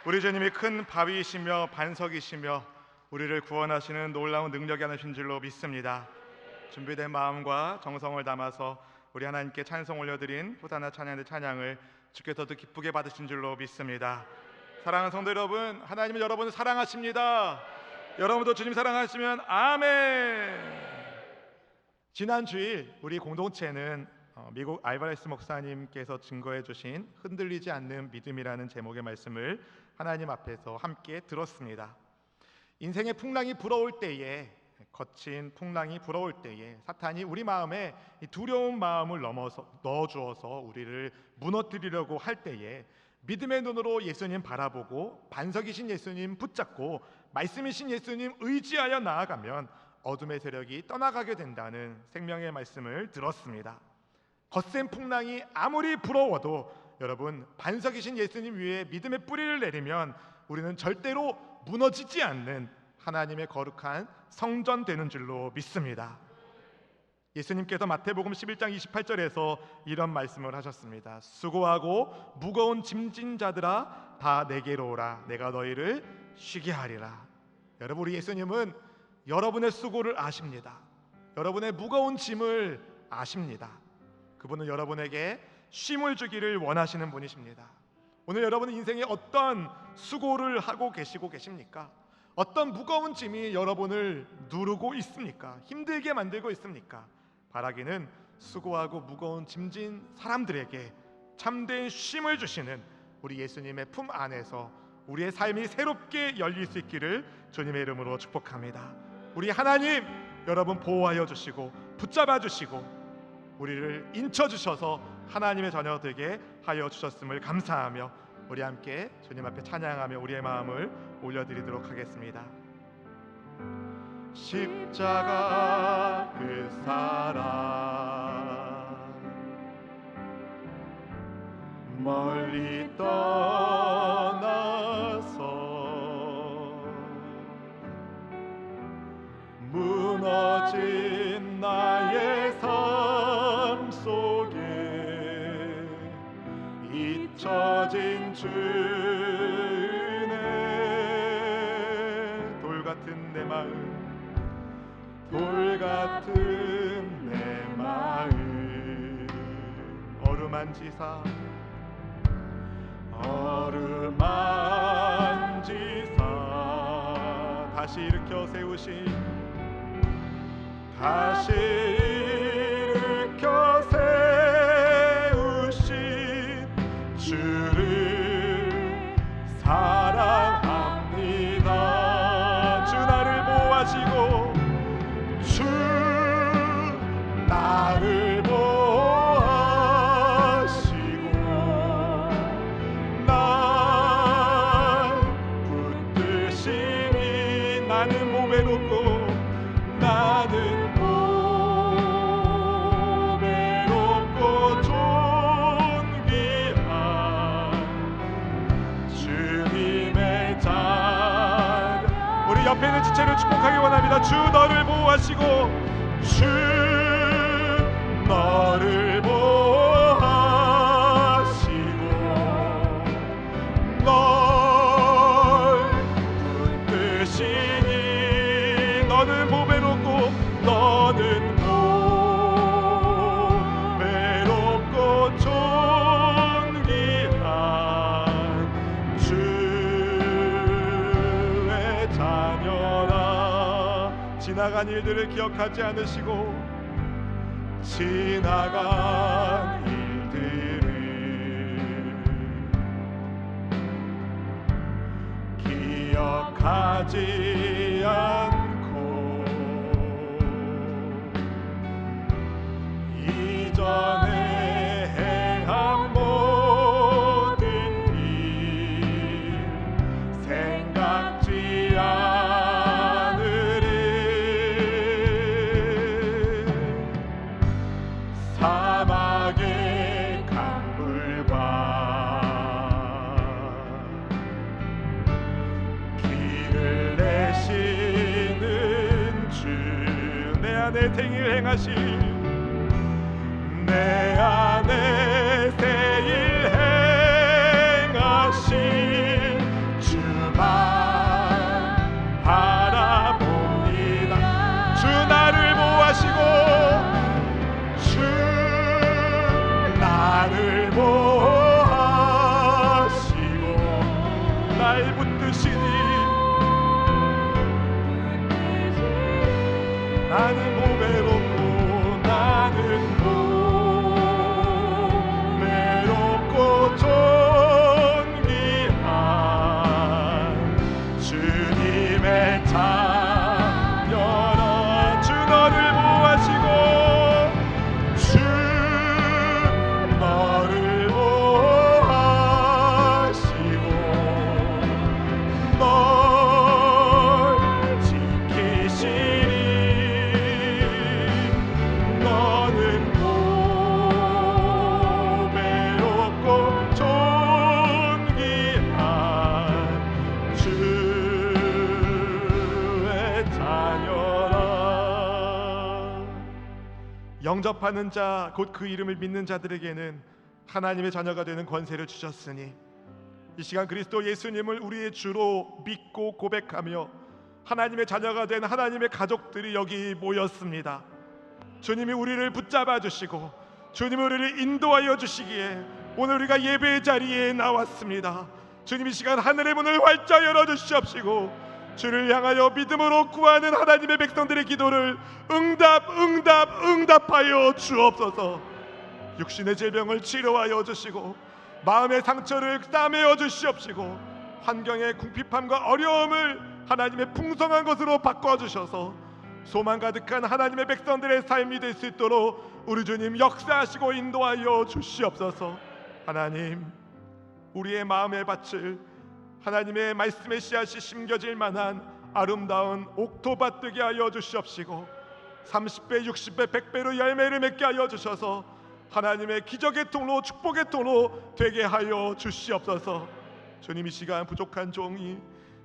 우리 주님이 큰 바위이시며 반석이시며 우리를 구원하시는 놀라운 능력이 하나신 줄로 믿습니다. 준비된 마음과 정성을 담아서 우리 하나님께 찬송 올려드린 호산나 찬양의 찬양을 주께서 더 기쁘게 받으신 줄로 믿습니다. 사랑하는 성도 여러분, 하나님은 여러분을 사랑하십니다. 여러분도 주님 사랑하시면 아멘. 지난 주일 우리 공동체는 미국 알바레스 목사님께서 증거해 주신 흔들리지 않는 믿음이라는 제목의 말씀을 하나님 앞에서 함께 들었습니다. 인생의 풍랑이 불어올 때에, 거친 풍랑이 불어올 때에 사탄이 우리 마음에 두려운 마음을 넣어주어서 우리를 무너뜨리려고 할 때에 믿음의 눈으로 예수님 바라보고 반석이신 예수님 붙잡고 말씀이신 예수님 의지하여 나아가면 어둠의 세력이 떠나가게 된다는 생명의 말씀을 들었습니다. 거센 풍랑이 아무리 불어워도 여러분, 반석이신 예수님 위에 믿음의 뿌리를 내리면 우리는 절대로 무너지지 않는 하나님의 거룩한 성전 되는 줄로 믿습니다. 예수님께서 마태복음 11장 28절에서 이런 말씀을 하셨습니다. 수고하고 무거운 짐진 자들아 다 내게로 오라. 내가 너희를 쉬게 하리라. 여러분, 우리 예수님은 여러분의 수고를 아십니다. 여러분의 무거운 짐을 아십니다. 그분은 여러분에게 쉼을 주기를 원하시는 분이십니다. 오늘 여러분은 인생에 어떤 수고를 하고 계십니까? 어떤 무거운 짐이 여러분을 누르고 있습니까? 힘들게 만들고 있습니까? 바라기는 수고하고 무거운 짐진 사람들에게 참된 쉼을 주시는 우리 예수님의 품 안에서 우리의 삶이 새롭게 열릴 수 있기를 주님의 이름으로 축복합니다. 우리 하나님, 여러분 보호하여 주시고 붙잡아 주시고 우리를 인쳐 주셔서 하나님의 자녀 되게 하여 주셨음을 감사하며 우리 함께 주님 앞에 찬양하며 우리의 마음을 올려드리도록 하겠습니다. 십자가 그 사랑 멀리 떠나서 무너진 나의 삶 속에 잊혀진 주 은혜 돌같은 내 마음 돌같은 내 마음 어루만지사 다시 일으켜 세우신 다시 일으켜 세우신 주를 사랑합니다. 주 나를 보호하시고 주 나를 보호하시고 날 붙드시니 나는 몸에 놓고 나는 보배롭고 존귀한 주님의 자녀. 우리 옆에 있는 지체를 축복하기 원합니다. 주 너를 보호하시고 주 너를 보호하시고 널 붙드시니 너는 보배롭고 너는 보배롭고 존귀한 주의 자녀라. 지나간 일들을 기억하지 않으시고 지나간 일들을 기억하지 않고 이전에 행한 모든 일 생각지 않으리. 사막의 강물과 길을 내시는 주 내 안에 생일 행하시 내 안에 새일 행하신 나를 붙드시니 나는 못 외롭고 나는 못 외롭고 존귀한 주님의 자녀라. 주 너를 보호하시고 주 너를 보호하시고 널 지키시니 너는 못 외롭고 존귀한 주의 자녀라. 영접하는 자 곧 그 이름을 믿는 자들에게는 하나님의 자녀가 되는 권세를 주셨으니 이 시간 그리스도 예수님을 우리의 주로 믿고 고백하며 하나님의 자녀가 된 하나님의 가족들이 여기 모였습니다. 주님이 우리를 붙잡아 주시고 주님이 우리를 인도하여 주시기에 오늘 우리가 예배의 자리에 나왔습니다. 주님 이 시간 하늘의 문을 활짝 열어주시옵시고 주를 향하여 믿음으로 구하는 하나님의 백성들의 기도를 응답하여 주옵소서. 육신의 질병을 치료하여 주시고 마음의 상처를 싸매어 주시옵시고 환경의 궁핍함과 어려움을 하나님의 풍성한 것으로 바꿔주셔서 소망 가득한 하나님의 백성들의 삶이 될 수 있도록 우리 주님 역사하시고 인도하여 주시옵소서. 하나님, 우리의 마음의 밭을 하나님의 말씀의 씨앗이 심겨질 만한 아름다운 옥토밭 되게 하여 주시옵시고 30배, 60배, 100배로 열매를 맺게 하여 주셔서 하나님의 기적의 통로, 축복의 통로 되게 하여 주시옵소서. 주님 이 시간 부족한 종이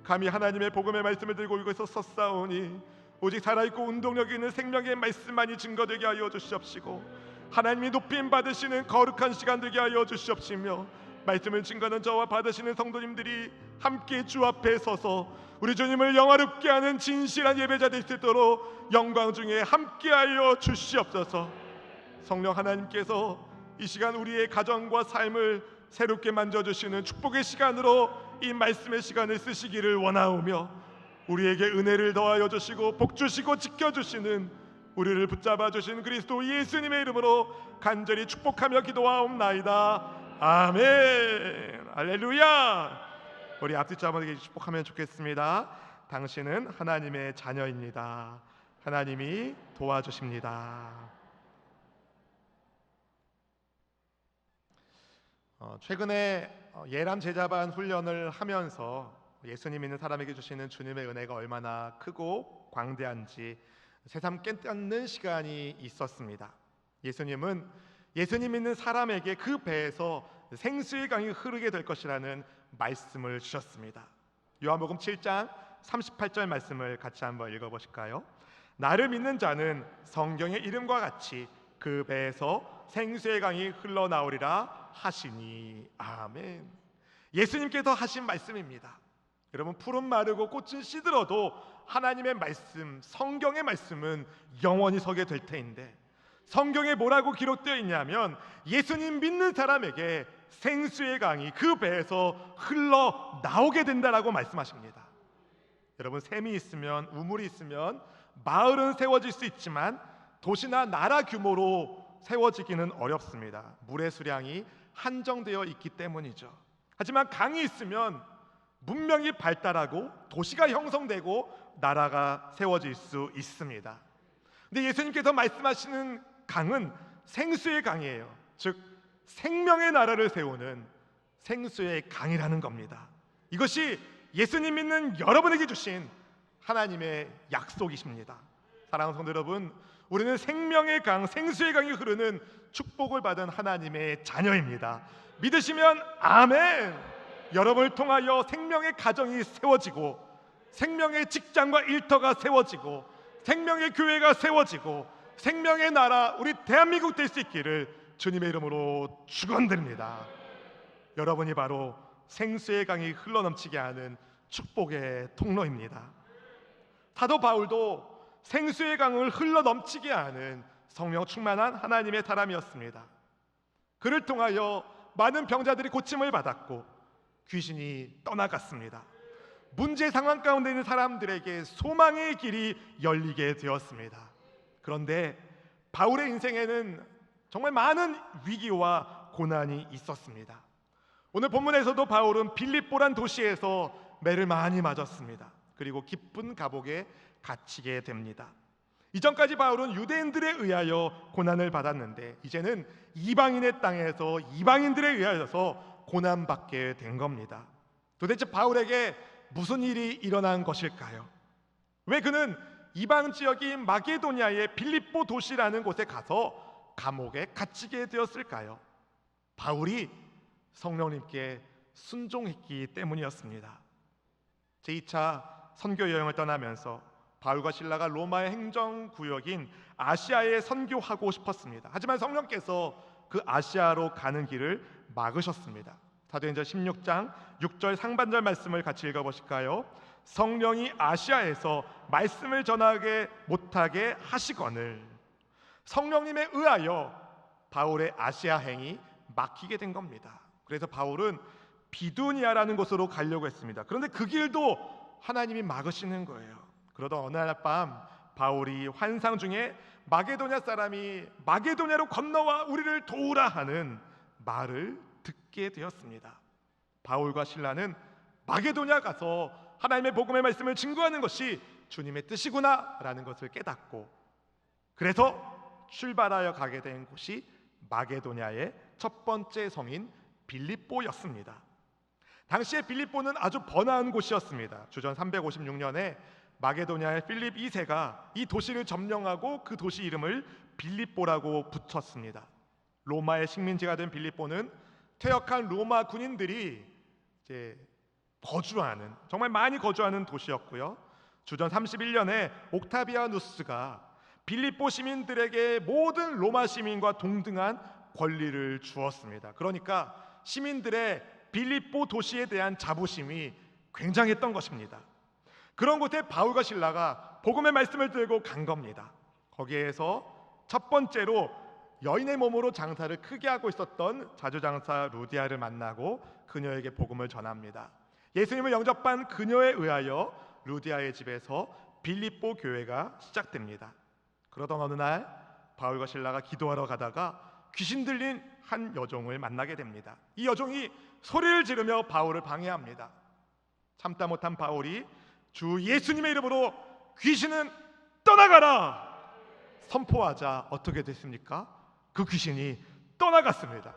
감히 하나님의 복음의 말씀을 들고 이곳에서 섰사오니 오직 살아있고 운동력이 있는 생명의 말씀만이 증거되게 하여 주시옵시고 하나님이 높임 받으시는 거룩한 시간 되게 하여 주시옵시며 말씀을 증거하는 저와 받으시는 성도님들이 함께 주 앞에 서서 우리 주님을 영화롭게 하는 진실한 예배자 될 수 있도록 영광 중에 함께하여 주시옵소서. 성령 하나님께서 이 시간 우리의 가정과 삶을 새롭게 만져주시는 축복의 시간으로 이 말씀의 시간을 쓰시기를 원하오며 우리에게 은혜를 더하여 주시고 복 주시고 지켜주시는 우리를 붙잡아 주신 그리스도 예수님의 이름으로 간절히 축복하며 기도하옵나이다. 아멘. 할렐루야. 우리 앞뒤 자매에게 축복하면 좋겠습니다. 당신은 하나님의 자녀입니다. 하나님이 도와주십니다. 최근에 예람 제자반 훈련을 하면서 예수님 있는 사람에게 주시는 주님의 은혜가 얼마나 크고 광대한지 새삼 깨닫는 시간이 있었습니다. 예수님은 예수님 있는 사람에게 그 배에서 생수의 강이 흐르게 될 것이라는 말씀을 주셨습니다. 요한복음 7장 38절 말씀을 같이 한번 읽어보실까요? 나를 믿는 자는 성경의 이름과 같이 그 배에서 생수의 강이 흘러나오리라 하시니. 아멘. 예수님께서 하신 말씀입니다. 여러분, 풀은 마르고 꽃은 시들어도 하나님의 말씀, 성경의 말씀은 영원히 서게 될 터인데 성경에 뭐라고 기록되어 있냐면 예수님 믿는 사람에게 생수의 강이 그 배에서 흘러나오게 된다라고 말씀하십니다. 여러분, 샘이 있으면, 우물이 있으면 마을은 세워질 수 있지만 도시나 나라 규모로 세워지기는 어렵습니다. 물의 수량이 한정되어 있기 때문이죠. 하지만 강이 있으면 문명이 발달하고 도시가 형성되고 나라가 세워질 수 있습니다. 근데 예수님께서 말씀하시는 강은 생수의 강이에요. 즉 생명의 나라를 세우는 생수의 강이라는 겁니다. 이것이 예수님 믿는 여러분에게 주신 하나님의 약속이십니다. 사랑하는 성도 여러분, 우리는 생명의 강, 생수의 강이 흐르는 축복을 받은 하나님의 자녀입니다. 믿으시면 아멘. 여러분을 통하여 생명의 가정이 세워지고 생명의 직장과 일터가 세워지고 생명의 교회가 세워지고 생명의 나라, 우리 대한민국 될 수 있기를 주님의 이름으로 축원드립니다. 여러분이 바로 생수의 강이 흘러넘치게 하는 축복의 통로입니다. 사도 바울도 생수의 강을 흘러넘치게 하는 성령 충만한 하나님의 사람이었습니다. 그를 통하여 많은 병자들이 고침을 받았고 귀신이 떠나갔습니다. 문제 상황 가운데 있는 사람들에게 소망의 길이 열리게 되었습니다. 그런데 바울의 인생에는 정말 많은 위기와 고난이 있었습니다. 오늘 본문에서도 바울은 빌립보란 도시에서 매를 많이 맞았습니다. 그리고 기쁜 감옥에 갇히게 됩니다. 이전까지 바울은 유대인들에 의하여 고난을 받았는데 이제는 이방인의 땅에서 이방인들에 의하여서 고난받게 된 겁니다. 도대체 바울에게 무슨 일이 일어난 것일까요? 왜 그는 이방 지역인 마게도냐의 빌립보 도시라는 곳에 가서 감옥에 갇히게 되었을까요? 바울이 성령님께 순종했기 때문이었습니다. 제2차 선교 여행을 떠나면서 바울과 실라가 로마의 행정구역인 아시아에 선교하고 싶었습니다. 하지만 성령께서 그 아시아로 가는 길을 막으셨습니다. 사도행전 16장 6절 상반절 말씀을 같이 읽어보실까요? 성령이 아시아에서 말씀을 전하게 못하게 하시거늘. 성령님에 의하여 바울의 아시아 행이 막히게 된 겁니다. 그래서 바울은 비두니아라는 곳으로 가려고 했습니다. 그런데 그 길도 하나님이 막으시는 거예요. 그러던 어느 날 밤 바울이 환상 중에 마게도냐 사람이 마게도냐로 건너와 우리를 도우라 하는 말을 듣게 되었습니다. 바울과 실라는 마게도냐 가서 하나님의 복음의 말씀을 증거하는 것이 주님의 뜻이구나 라는 것을 깨닫고, 그래서 출발하여 가게 된 곳이 마게도냐의 첫 번째 성인 빌립보였습니다. 당시에 빌립보는 아주 번화한 곳이었습니다. 주전 356년에 마게도냐의 필립 2세가 이 도시를 점령하고 그 도시 이름을 빌립보라고 붙였습니다. 로마의 식민지가 된 빌립보는 퇴역한 로마 군인들이 이제 거주하는, 정말 많이 거주하는 도시였고요. 주전 31년에 옥타비아누스가 빌립보 시민들에게 모든 로마 시민과 동등한 권리를 주었습니다. 그러니까 시민들의 빌립보 도시에 대한 자부심이 굉장했던 것입니다. 그런 곳에 바울과 실라가 복음의 말씀을 들고 간 겁니다. 거기에서 첫 번째로 여인의 몸으로 장사를 크게 하고 있었던 자주장사 루디아를 만나고 그녀에게 복음을 전합니다. 예수님을 영접한 그녀에 의하여 루디아의 집에서 빌립보 교회가 시작됩니다. 그러던 어느 날 바울과 실라가 기도하러 가다가 귀신 들린 한 여종을 만나게 됩니다. 이 여종이 소리를 지르며 바울을 방해합니다. 참다 못한 바울이 주 예수님의 이름으로 귀신은 떠나가라 선포하자 어떻게 됐습니까? 그 귀신이 떠나갔습니다.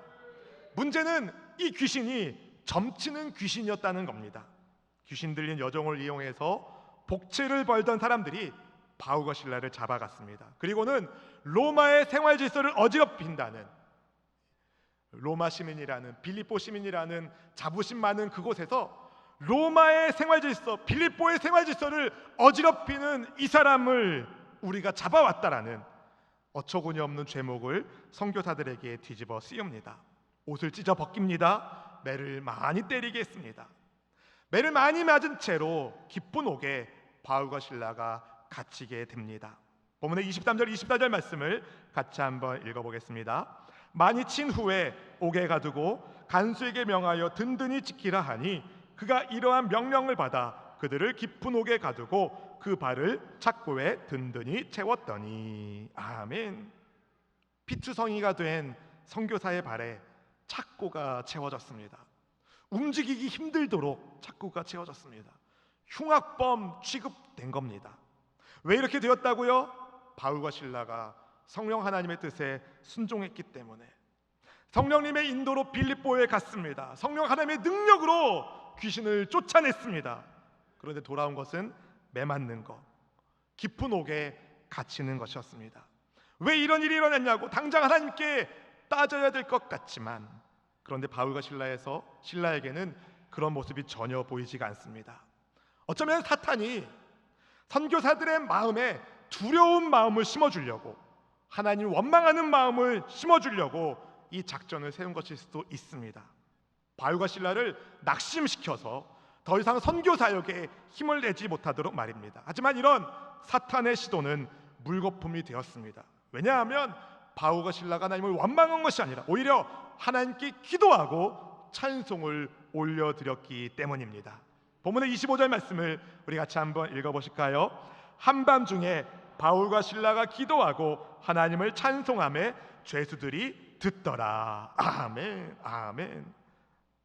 문제는 이 귀신이 점치는 귀신이었다는 겁니다. 귀신 들린 여종을 이용해서 복채를 벌던 사람들이 바울과 실라를 잡아갔습니다. 그리고는 로마의 생활 질서를 어지럽힌다는, 로마 시민이라는, 빌립보 시민이라는 자부심 많은 그곳에서 로마의 생활 질서, 빌립보의 생활 질서를 어지럽히는 이 사람을 우리가 잡아왔다라는 어처구니 없는 죄목을 선교사들에게 뒤집어 씌웁니다. 옷을 찢어 벗깁니다. 매를 많이 때리게 했습니다. 매를 많이 맞은 채로 깊은 옥에 바울과 실라가 갇히게 됩니다. 본문의 23절 24절 말씀을 같이 한번 읽어보겠습니다. 많이 친 후에 옥에 가두고 간수에게 명하여 든든히 지키라 하니 그가 이러한 명령을 받아 그들을 깊은 옥에 가두고 그 발을 착고에 든든히 채웠더니. 아멘. 피투성이가 된 선교사의 발에 착고가 채워졌습니다. 움직이기 힘들도록 착고가 채워졌습니다. 흉악범 취급된 겁니다. 왜 이렇게 되었다고요? 바울과 실라가 성령 하나님의 뜻에 순종했기 때문에. 성령님의 인도로 빌립보에 갔습니다. 성령 하나님의 능력으로 귀신을 쫓아냈습니다. 그런데 돌아온 것은 매맞는 것, 깊은 옥에 갇히는 것이었습니다. 왜 이런 일이 일어났냐고 당장 하나님께 따져야 될 것 같지만, 그런데 바울과 실라에게는 그런 모습이 전혀 보이지가 않습니다. 어쩌면 사탄이 선교사들의 마음에 두려운 마음을 심어주려고, 하나님을 원망하는 마음을 심어주려고 이 작전을 세운 것일 수도 있습니다. 바울과 실라를 낙심시켜서 더 이상 선교 사역에 힘을 내지 못하도록 말입니다. 하지만 이런 사탄의 시도는 물거품이 되었습니다. 왜냐하면 바울과 실라가 하나님을 원망한 것이 아니라 오히려 하나님께 기도하고 찬송을 올려드렸기 때문입니다. 본문의 25절 말씀을 우리 같이 한번 읽어보실까요? 한밤중에 바울과 실라가 기도하고 하나님을 찬송하며 죄수들이 듣더라. 아멘, 아멘.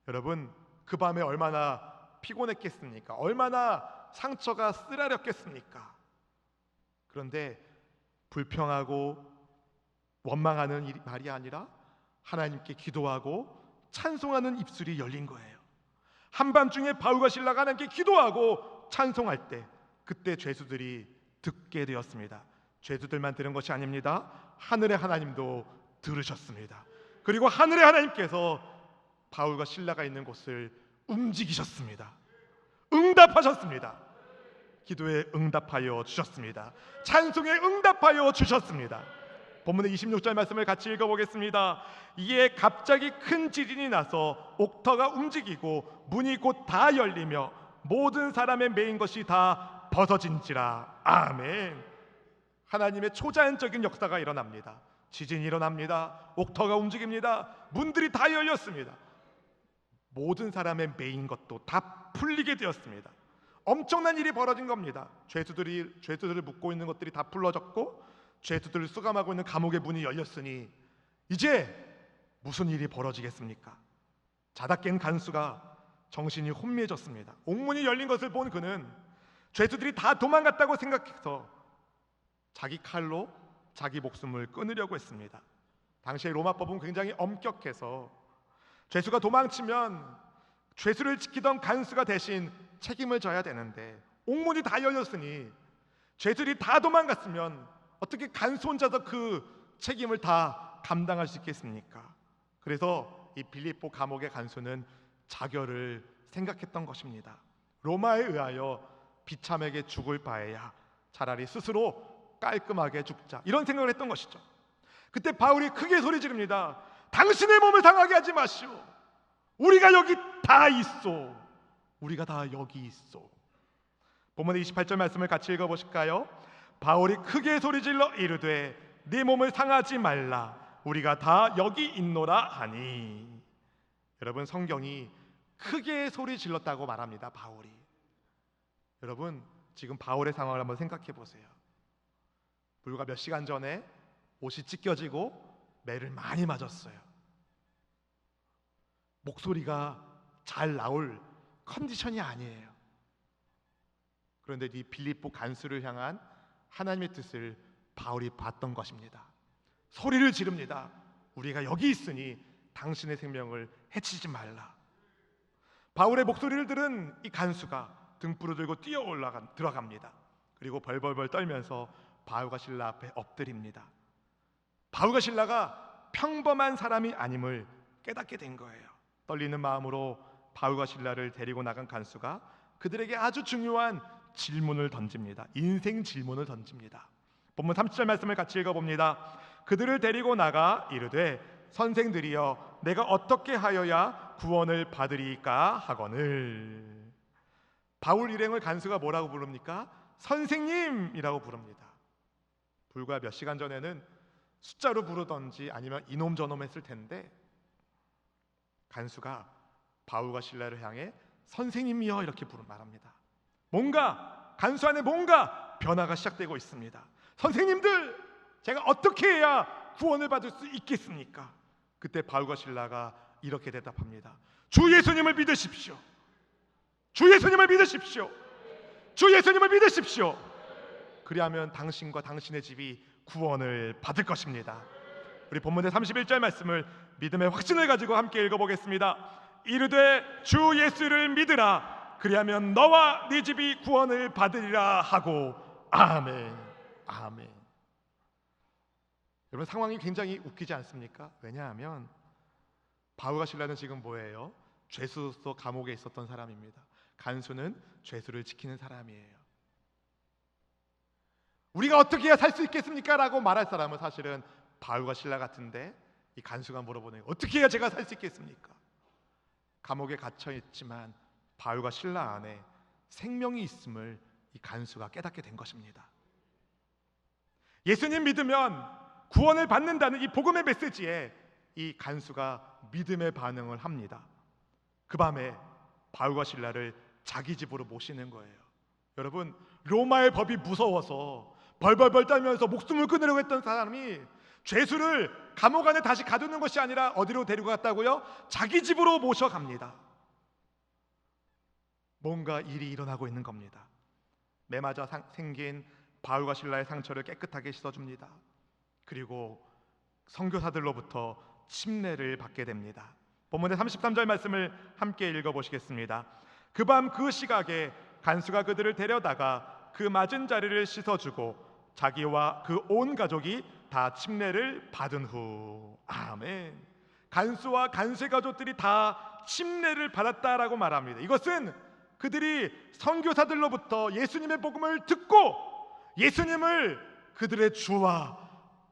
여러분, 그 밤에 얼마나 피곤했겠습니까? 얼마나 상처가 쓰라렸겠습니까? 그런데 불평하고 원망하는 말이 아니라 하나님께 기도하고 찬송하는 입술이 열린 거예요. 한밤중에 바울과 실라가 하나님께 기도하고 찬송할 때 그때 죄수들이 듣게 되었습니다. 죄수들만 들은 것이 아닙니다. 하늘의 하나님도 들으셨습니다. 그리고 하늘의 하나님께서 바울과 실라가 있는 곳을 움직이셨습니다. 응답하셨습니다. 기도에 응답하여 주셨습니다. 찬송에 응답하여 주셨습니다. 본문의 26절 말씀을 같이 읽어보겠습니다. 이에 갑자기 큰 지진이 나서 옥터가 움직이고 문이 곧 다 열리며 모든 사람의 매인 것이 다 벗어진지라. 아멘. 하나님의 초자연적인 역사가 일어납니다. 지진이 일어납니다. 옥터가 움직입니다. 문들이 다 열렸습니다. 모든 사람의 매인 것도 다 풀리게 되었습니다. 엄청난 일이 벌어진 겁니다. 죄수들을 묶고 있는 것들이 다 풀어졌고 죄수들을 수감하고 있는 감옥의 문이 열렸으니 이제 무슨 일이 벌어지겠습니까? 자다 깬 간수가 정신이 혼미해졌습니다. 옥문이 열린 것을 본 그는 죄수들이 다 도망갔다고 생각해서 자기 칼로 자기 목숨을 끊으려고 했습니다. 당시에 로마법은 굉장히 엄격해서 죄수가 도망치면 죄수를 지키던 간수가 대신 책임을 져야 되는데 옥문이 다 열렸으니 죄수들이 다 도망갔으면 어떻게 간수 혼자서 그 책임을 다 감당할 수 있겠습니까? 그래서 이 빌립보 감옥의 간수는 자결을 생각했던 것입니다. 로마에 의하여 비참하게 죽을 바에야 차라리 스스로 깔끔하게 죽자, 이런 생각을 했던 것이죠. 그때 바울이 크게 소리 지릅니다. 당신의 몸을 상하게 하지 마시오. 우리가 여기 다 있어. 우리가 다 여기 있어. 본문의 28절 말씀을 같이 읽어보실까요? 바울이 크게 소리질러 이르되 네 몸을 상하지 말라. 우리가 다 여기 있노라 하니. 여러분, 성경이 크게 소리 질렀다고 말합니다. 바울이. 여러분, 지금 바울의 상황을 한번 생각해 보세요. 불과 몇 시간 전에 옷이 찢겨지고 매를 많이 맞았어요. 목소리가 잘 나올 컨디션이 아니에요. 그런데 이 빌립보 간수를 향한 하나님의 뜻을 바울이 봤던 것입니다. 소리를 지릅니다. 우리가 여기 있으니 당신의 생명을 해치지 말라. 바울의 목소리를 들은 이 간수가 등불을 들고 뛰어 들어갑니다. 그리고 벌벌벌 떨면서 바울과 실라 앞에 엎드립니다. 바울과 실라가 평범한 사람이 아님을 깨닫게 된 거예요. 떨리는 마음으로 바울과 실라를 데리고 나간 간수가 그들에게 아주 중요한 질문을 던집니다. 인생 질문을 던집니다. 본문 30절 말씀을 같이 읽어봅니다. 그들을 데리고 나가 이르되 선생들이여 내가 어떻게 하여야 구원을 받으리까 하거늘. 바울 일행을 간수가 뭐라고 부릅니까? 선생님이라고 부릅니다. 불과 몇 시간 전에는 숫자로 부르던지 아니면 이놈 저놈 했을 텐데 간수가 바울과 실라를 향해 선생님이여 이렇게 말합니다. 뭔가 간수 안에 뭔가 변화가 시작되고 있습니다. 선생님들, 제가 어떻게 해야 구원을 받을 수 있겠습니까? 그때 바울과 실라가 이렇게 대답합니다. 주 예수님을 믿으십시오. 주 예수님을 믿으십시오. 주 예수님을 믿으십시오. 그리하면 당신과 당신의 집이 구원을 받을 것입니다. 우리 본문의 31절 말씀을 믿음의 확신을 가지고 함께 읽어보겠습니다. 이르되 주 예수를 믿으라. 그리하면 너와 네 집이 구원을 받으리라 하고. 아멘. 아멘. 여러분, 상황이 굉장히 웃기지 않습니까? 왜냐하면 바울과 실라는 지금 뭐예요? 죄수로서 감옥에 있었던 사람입니다. 간수는 죄수를 지키는 사람이에요. 우리가 어떻게 해야 살 수 있겠습니까? 라고 말할 사람은 사실은 바울과 실라 같은데 이 간수가 물어보는, 어떻게 해야 제가 살 수 있겠습니까? 감옥에 갇혀 있지만 바울과 실라 안에 생명이 있음을 이 간수가 깨닫게 된 것입니다. 예수님 믿으면 구원을 받는다는 이 복음의 메시지에 이 간수가 믿음의 반응을 합니다. 그 밤에 바울과 실라를 자기 집으로 모시는 거예요. 여러분, 로마의 법이 무서워서 벌벌벌 떨면서 목숨을 끊으려고 했던 사람이 죄수를 감옥 안에 다시 가두는 것이 아니라 어디로 데리고 갔다고요? 자기 집으로 모셔갑니다. 뭔가 일이 일어나고 있는 겁니다. 매 맞아 생긴 바울과 실라의 상처를 깨끗하게 씻어줍니다. 그리고 선교사들로부터 침례를 받게 됩니다. 본문의 33절 말씀을 함께 읽어보시겠습니다. 그 밤 그 시각에 간수가 그들을 데려다가 그 맞은 자리를 씻어주고 자기와 그 온 가족이 다 침례를 받은 후. 아멘. 간수와 간수의 가족들이 다 침례를 받았다라고 말합니다. 이것은 그들이 선교사들로부터 예수님의 복음을 듣고 예수님을 그들의 주와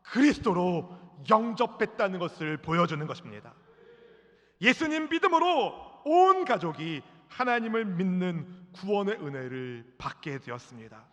그리스도로 영접했다는 것을 보여주는 것입니다. 예수님 믿음으로 온 가족이 하나님을 믿는 구원의 은혜를 받게 되었습니다.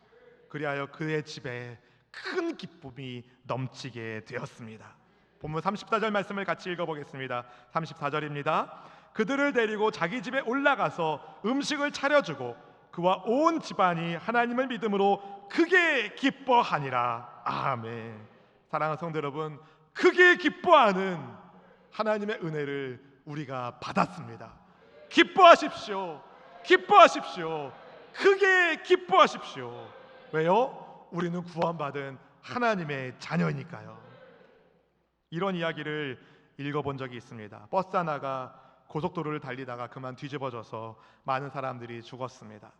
그리하여 그의 집에 큰 기쁨이 넘치게 되었습니다. 본문 34절 말씀을 같이 읽어보겠습니다. 34절입니다. 그들을 데리고 자기 집에 올라가서 음식을 차려주고 그와 온 집안이 하나님을 믿음으로 크게 기뻐하니라. 아멘. 사랑하는 성도 여러분, 크게 기뻐하는 하나님의 은혜를 우리가 받았습니다. 기뻐하십시오. 기뻐하십시오. 크게 기뻐하십시오. 왜요? 우리는 구원받은 하나님의 자녀니까요. 이런 이야기를 읽어본 적이 있습니다. 버스 하나가 고속도로를 달리다가 그만 뒤집어져서 많은 사람들이 죽었습니다.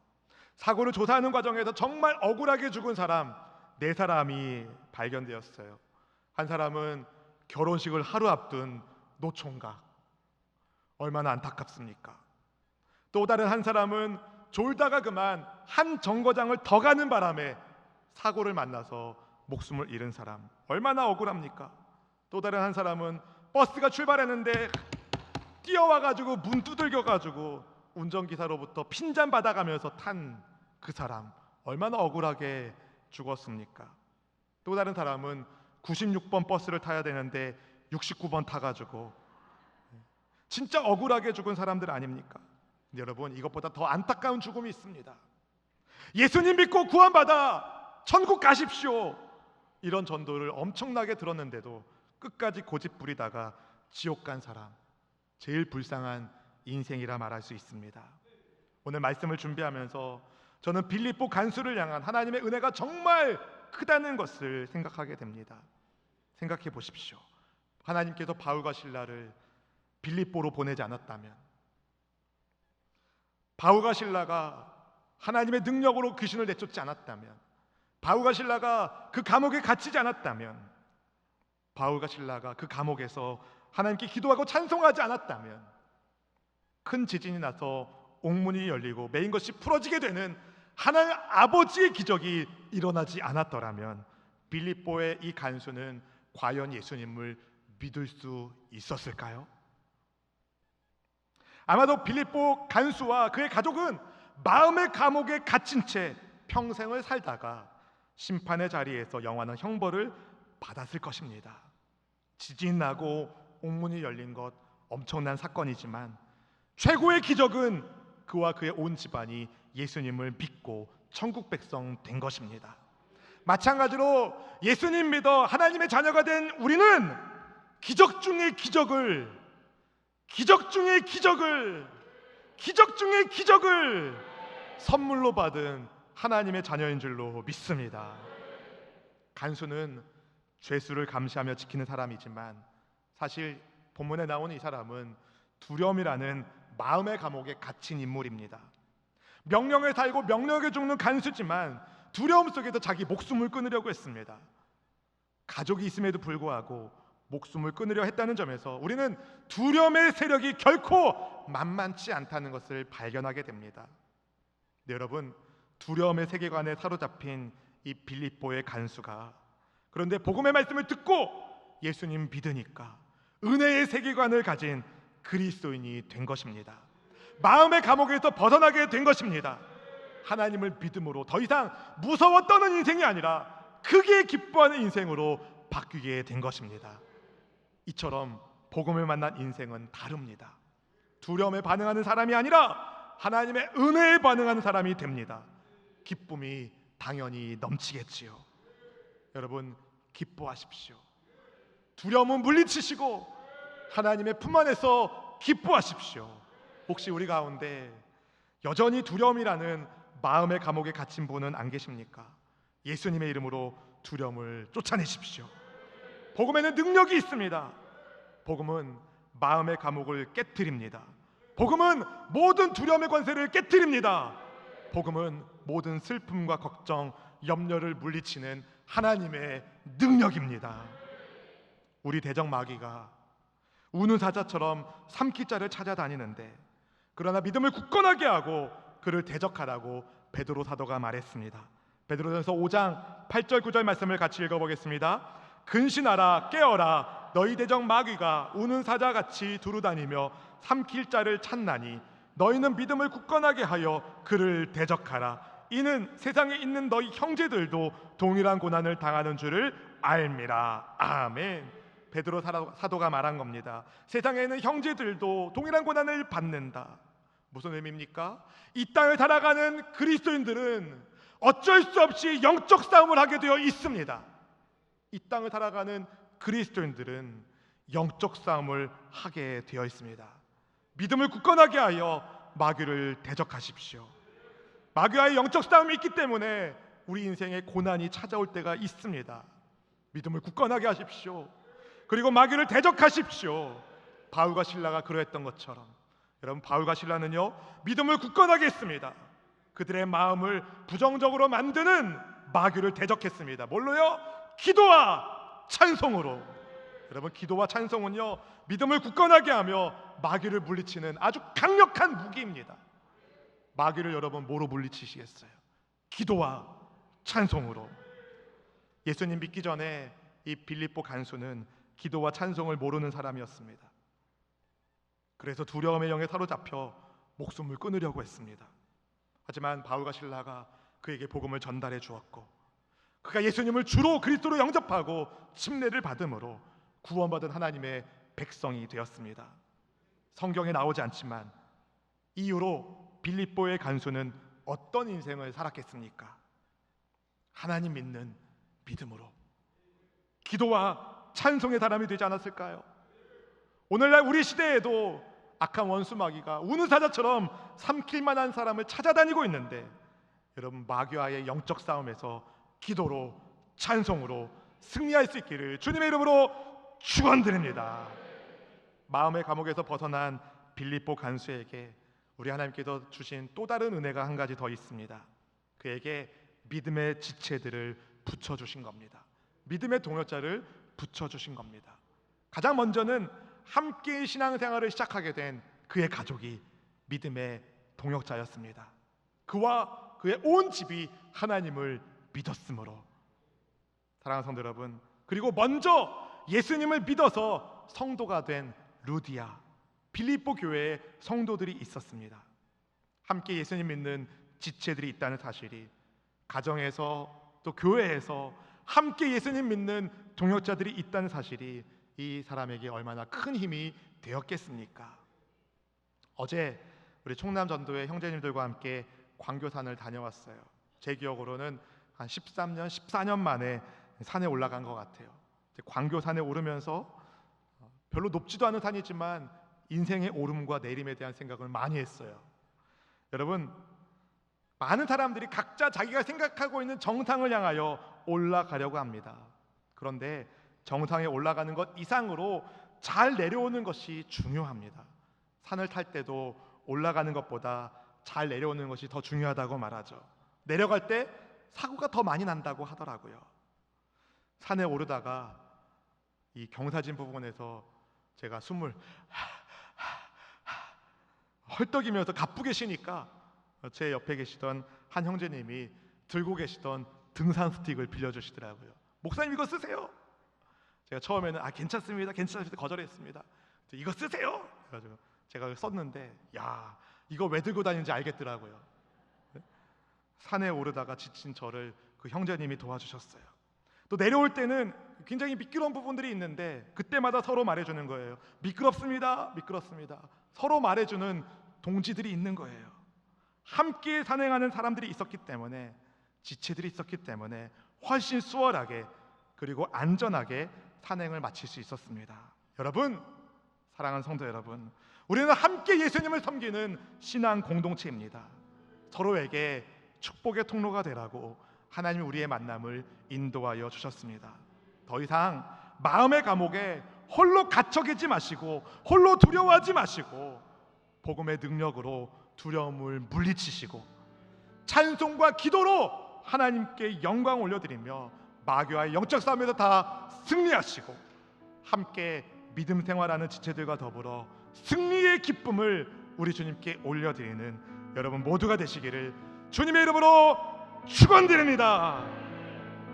사고를 조사하는 과정에서 정말 억울하게 죽은 사람 4사람이 발견되었어요. 한 사람은 결혼식을 하루 앞둔 노총각. 얼마나 안타깝습니까? 또 다른 한 사람은 졸다가 그만 한 정거장을 더 가는 바람에 사고를 만나서 목숨을 잃은 사람. 얼마나 억울합니까? 또 다른 한 사람은 버스가 출발했는데 뛰어와가지고 문 두들겨가지고 운전기사로부터 핀잔 받아가면서 탄 그 사람. 얼마나 억울하게 죽었습니까? 또 다른 사람은 96번 버스를 타야 되는데 69번 타가지고 진짜 억울하게 죽은 사람들 아닙니까? 근데 여러분, 이것보다 더 안타까운 죽음이 있습니다. 예수님 믿고 구원받아 천국 가십시오, 이런 전도를 엄청나게 들었는데도 끝까지 고집 부리다가 지옥 간 사람. 제일 불쌍한 인생이라 말할 수 있습니다. 오늘 말씀을 준비하면서 저는 빌립보 간수를 향한 하나님의 은혜가 정말 크다는 것을 생각하게 됩니다. 생각해 보십시오. 하나님께서 바울과 실라를 빌립보로 보내지 않았다면, 바울과 실라가 하나님의 능력으로 귀신을 내쫓지 않았다면, 바울과 실라가 그 감옥에 갇히지 않았다면, 바울과 실라가 그 감옥에서 하나님께 기도하고 찬송하지 않았다면, 큰 지진이 나서 옥문이 열리고 메인 것이 풀어지게 되는 하나님 아버지의 기적이 일어나지 않았더라면 빌립보의 이 간수는 과연 예수님을 믿을 수 있었을까요? 아마도 빌립보 간수와 그의 가족은 마음의 감옥에 갇힌 채 평생을 살다가 심판의 자리에서 영원한 형벌을 받았을 것입니다. 지진 나고 옥문이 열린 것 엄청난 사건이지만 최고의 기적은 그와 그의 온 집안이 예수님을 믿고 천국 백성 된 것입니다. 마찬가지로 예수님 믿어 하나님의 자녀가 된 우리는 기적 중의 기적을 선물로 받은 하나님의 자녀인 줄로 믿습니다. 간수는 죄수를 감시하며 지키는 사람이지만 사실 본문에 나오는 이 사람은 두려움이라는 마음의 감옥에 갇힌 인물입니다. 명령에 살고 명령에 죽는 간수지만 두려움 속에서 자기 목숨을 끊으려고 했습니다. 가족이 있음에도 불구하고 목숨을 끊으려 했다는 점에서 우리는 두려움의 세력이 결코 만만치 않다는 것을 발견하게 됩니다. 네, 여러분, 두려움의 세계관에 사로잡힌 이 빌립보의 간수가 그런데 복음의 말씀을 듣고 예수님 믿으니까 은혜의 세계관을 가진 그리스도인이 된 것입니다. 마음의 감옥에서 벗어나게 된 것입니다. 하나님을 믿음으로 더 이상 무서워 떠는 인생이 아니라 크게 기뻐하는 인생으로 바뀌게 된 것입니다. 이처럼 복음을 만난 인생은 다릅니다. 두려움에 반응하는 사람이 아니라 하나님의 은혜에 반응하는 사람이 됩니다. 기쁨이 당연히 넘치겠지요. 여러분, 기뻐하십시오. 두려움은 물리치시고 하나님의 품 안에서 기뻐하십시오. 혹시 우리 가운데 여전히 두려움이라는 마음의 감옥에 갇힌 분은 안 계십니까? 예수님의 이름으로 두려움을 쫓아내십시오. 복음에는 능력이 있습니다. 복음은 마음의 감옥을 깨트립니다. 복음은 모든 두려움의 권세를 깨트립니다. 복음은 모든 슬픔과 걱정, 염려를 물리치는 하나님의 능력입니다. 우리 대적 마귀가 우는 사자처럼 삼키자를 찾아다니는데, 그러나 믿음을 굳건하게 하고 그를 대적하라고 베드로 사도가 말했습니다. 베드로전서 5장 8절 9절 말씀을 같이 읽어보겠습니다. 근신하라, 깨어라. 너희 대적 마귀가 우는 사자같이 두루다니며 삼킬 자를 찾나니 너희는 믿음을 굳건하게 하여 그를 대적하라. 이는 세상에 있는 너희 형제들도 동일한 고난을 당하는 줄을 알미라. 아멘. 베드로 사도가 말한 겁니다. 세상에 있는 형제들도 동일한 고난을 받는다. 무슨 의미입니까? 이 땅을 살아가는 그리스도인들은 어쩔 수 없이 영적 싸움을 하게 되어 있습니다. 이 땅을 살아가는 그리스도인들은 영적 싸움을 하게 되어 있습니다. 믿음을 굳건하게 하여 마귀를 대적하십시오. 마귀와의 영적 싸움이 있기 때문에 우리 인생에 고난이 찾아올 때가 있습니다. 믿음을 굳건하게 하십시오. 그리고 마귀를 대적하십시오. 바울과 실라가 그러했던 것처럼, 여러분, 바울과 실라는요 믿음을 굳건하게 했습니다. 그들의 마음을 부정적으로 만드는 마귀를 대적했습니다. 뭘로요? 기도와 찬송으로. 여러분, 기도와 찬송은요 믿음을 굳건하게 하며 마귀를 물리치는 아주 강력한 무기입니다. 마귀를 여러분 뭐로 물리치시겠어요? 기도와 찬송으로. 예수님 믿기 전에 이 빌립보 간수는 기도와 찬송을 모르는 사람이었습니다. 그래서 두려움의 영에 사로잡혀 목숨을 끊으려고 했습니다. 하지만 바울과 실라가 그에게 복음을 전달해 주었고, 그가 예수님을 주로 그리스도로 영접하고 침례를 받음으로 구원받은 하나님의 백성이 되었습니다. 성경에 나오지 않지만 이후로 빌립보의 간수는 어떤 인생을 살았겠습니까? 하나님 믿는 믿음으로, 기도와 찬송의 사람이 되지 않았을까요? 오늘날 우리 시대에도 악한 원수 마귀가 우는 사자처럼 삼킬 만한 사람을 찾아다니고 있는데, 여러분, 마귀와의 영적 싸움에서 기도로 찬송으로 승리할 수 있기를 주님의 이름으로 축원드립니다. 마음의 감옥에서 벗어난 빌립보 간수에게 우리 하나님께서 주신 또 다른 은혜가 한 가지 더 있습니다. 그에게 믿음의 지체들을 붙여주신 겁니다. 믿음의 동역자를 붙여주신 겁니다. 가장 먼저는 함께 신앙생활을 시작하게 된 그의 가족이 믿음의 동역자였습니다. 그와 그의 온 집이 하나님을 믿었으므로. 사랑하는 성도 여러분, 그리고 먼저 예수님을 믿어서 성도가 된 루디아, 빌립보 교회에 성도들이 있었습니다. 함께 예수님 믿는 지체들이 있다는 사실이, 가정에서 또 교회에서 함께 예수님 믿는 동역자들이 있다는 사실이 이 사람에게 얼마나 큰 힘이 되었겠습니까? 어제 우리 충남 전도의 형제님들과 함께 광교산을 다녀왔어요. 제 기억으로는 한 13년, 14년 만에 산에 올라간 것 같아요. 광교산에 오르면서 별로 높지도 않은 산이지만 인생의 오름과 내림에 대한 생각을 많이 했어요. 여러분, 많은 사람들이 각자 자기가 생각하고 있는 정상을 향하여 올라가려고 합니다. 그런데 정상에 올라가는 것 이상으로 잘 내려오는 것이 중요합니다. 산을 탈 때도 올라가는 것보다 잘 내려오는 것이 더 중요하다고 말하죠. 내려갈 때 사고가 더 많이 난다고 하더라고요. 산에 오르다가 이 경사진 부분에서 제가 숨을 헐떡이면서 가쁘게 쉬니까 제 옆에 계시던 한 형제님이 들고 계시던 등산 스틱을 빌려주시더라고요. 목사님, 이거 쓰세요. 제가 처음에는 괜찮습니다 거절했습니다. 이거 쓰세요. 그래가지고 제가 썼는데, 야, 이거 왜 들고 다니는지 알겠더라고요. 산에 오르다가 지친 저를 그 형제님이 도와주셨어요. 또 내려올 때는 굉장히 미끄러운 부분들이 있는데 그때마다 서로 말해주는 거예요. 미끄럽습니다. 미끄럽습니다. 서로 말해주는 동지들이 있는 거예요. 함께 산행하는 사람들이 있었기 때문에, 지체들이 있었기 때문에 훨씬 수월하게 그리고 안전하게 산행을 마칠 수 있었습니다. 여러분, 사랑하는 성도 여러분, 우리는 함께 예수님을 섬기는 신앙 공동체입니다. 서로에게 축복의 통로가 되라고 하나님이 우리의 만남을 인도하여 주셨습니다. 더 이상 마음의 감옥에 홀로 갇혀 계지 마시고, 홀로 두려워하지 마시고, 복음의 능력으로 두려움을 물리치시고 찬송과 기도로 하나님께 영광 올려드리며 마귀와의 영적 싸움에서 다 승리하시고 함께 믿음 생활하는 지체들과 더불어 승리의 기쁨을 우리 주님께 올려드리는 여러분 모두가 되시기를 주님의 이름으로 축원드립니다.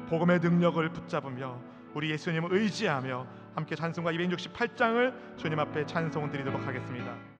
복음의 능력을 붙잡으며 우리 예수님을 의지하며 함께 찬송가 268장을 주님 앞에 찬송 드리도록 하겠습니다.